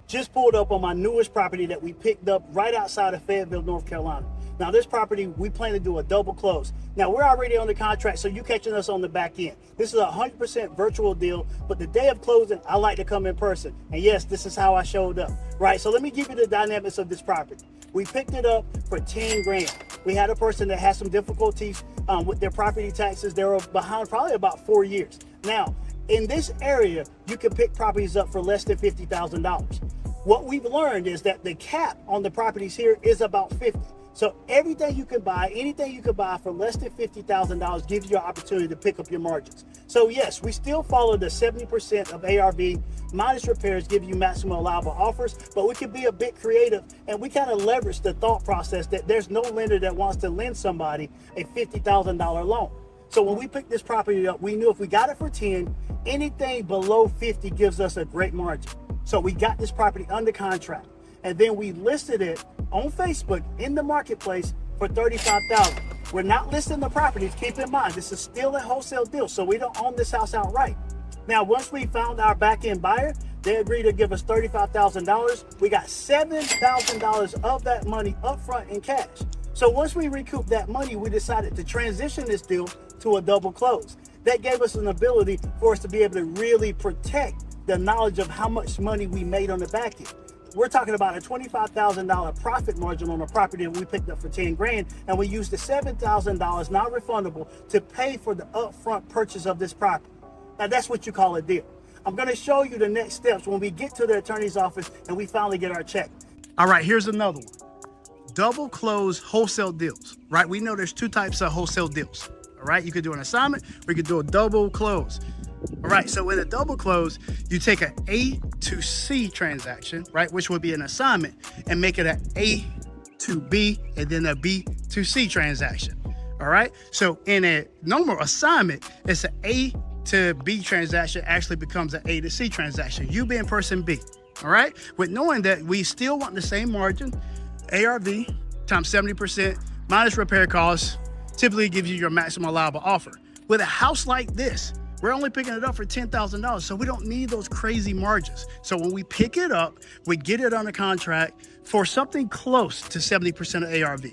just pulled up on my newest property that we picked up right outside of Fayetteville, North Carolina. Now this property, we plan to do a double close. Now we're already on the contract, so you catching us on the back end. This is a 100% virtual deal, but the day of closing, I like to come in person. And yes, this is how I showed up, right? So let me give you the dynamics of this property. We picked it up for 10 grand. We had a person that had some difficulties with their property taxes. They were behind probably about 4 years. Now, in this area, you can pick properties up for less than $50,000. What we've learned is that the cap on the properties here is about 50. So everything you can buy, anything you can buy for less than $50,000 gives you an opportunity to pick up your margins. So yes, we still follow the 70% of ARV minus repairs give you maximum allowable offers, but we can be a bit creative and we kind of leverage the thought process that there's no lender that wants to lend somebody a $50,000 loan. So when we picked this property up, we knew if we got it for 10, anything below 50 gives us a great margin. So we got this property under contract and then we listed it on Facebook in the marketplace for $35,000. We're not listing the properties. Keep in mind, this is still a wholesale deal, so we don't own this house outright. Now, once we found our back-end buyer, they agreed to give us $35,000. We got $7,000 of that money upfront in cash. So once we recouped that money, we decided to transition this deal to a double close. That gave us an ability for us to be able to really protect the knowledge of how much money we made on the back end. We're talking about a $25,000 profit margin on a property that we picked up for 10 grand, and we used the $7,000 non-refundable to pay for the upfront purchase of this property. Now that's what you call a deal. I'm going to show you the next steps when we get to the attorney's office and we finally get our check. All right, here's another one. Double close wholesale deals, right? We know there's two types of wholesale deals, all right? You could do an assignment or you could do a double close. All right, so in a double close, you take an A to C transaction, right, which would be an assignment, and make it an A to B and then a B to C transaction. All right, so in a normal assignment, it's an A to B transaction actually becomes an A to C transaction, you being person B. All right, with knowing that we still want the same margin, ARV times 70% minus repair costs typically gives you your maximum allowable offer. With a house like this, we're only picking it up for $10,000, so we don't need those crazy margins. So when we pick it up, we get it under contract for something close to 70% of ARV.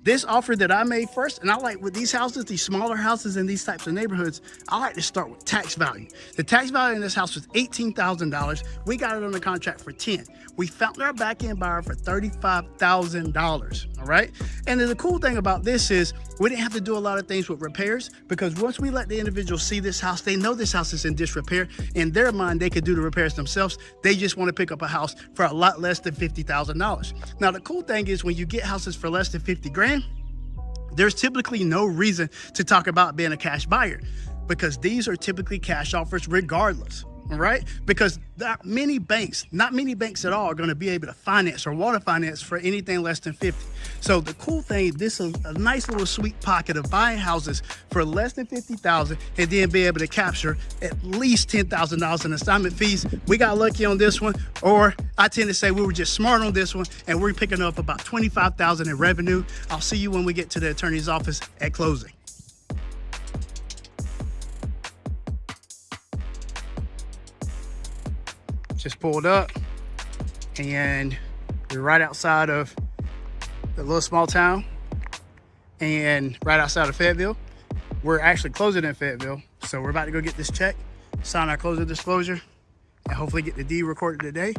This offer that I made first, and I like with these houses, these smaller houses in these types of neighborhoods, I like to start with tax value. The tax value in this house was $18,000. We got it under contract for 10. We found our back-end buyer for $35,000, all right? And then the cool thing about this is we didn't have to do a lot of things with repairs because once we let the individual see this house, they know this house is in disrepair. In their mind, they could do the repairs themselves. They just want to pick up a house for a lot less than $50,000. Now, the cool thing is when you get houses for less than 50 grand, there's typically no reason to talk about being a cash buyer because these are typically cash offers regardless, all right? Because not many banks at all are going to be able to finance or want to finance for anything less than 50. So the cool thing, this is a nice little sweet pocket of buying houses for less than 50,000 and then be able to capture at least $10,000 in assignment fees. We got lucky on this one, or I tend to say we were just smart on this one and we're picking up about 25,000 in revenue. I'll see you when we get to the attorney's office at closing. Just pulled up and we're right outside of the little small town and right outside of Fayetteville. We're actually closing in Fayetteville. So we're about to go get this check, sign our closing disclosure, and hopefully get the deed recorded today.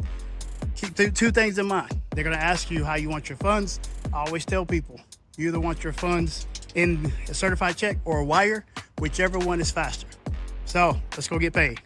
Keep two things in mind. They're gonna ask you how you want your funds. I always tell people, you either want your funds in a certified check or a wire, whichever one is faster. So let's go get paid.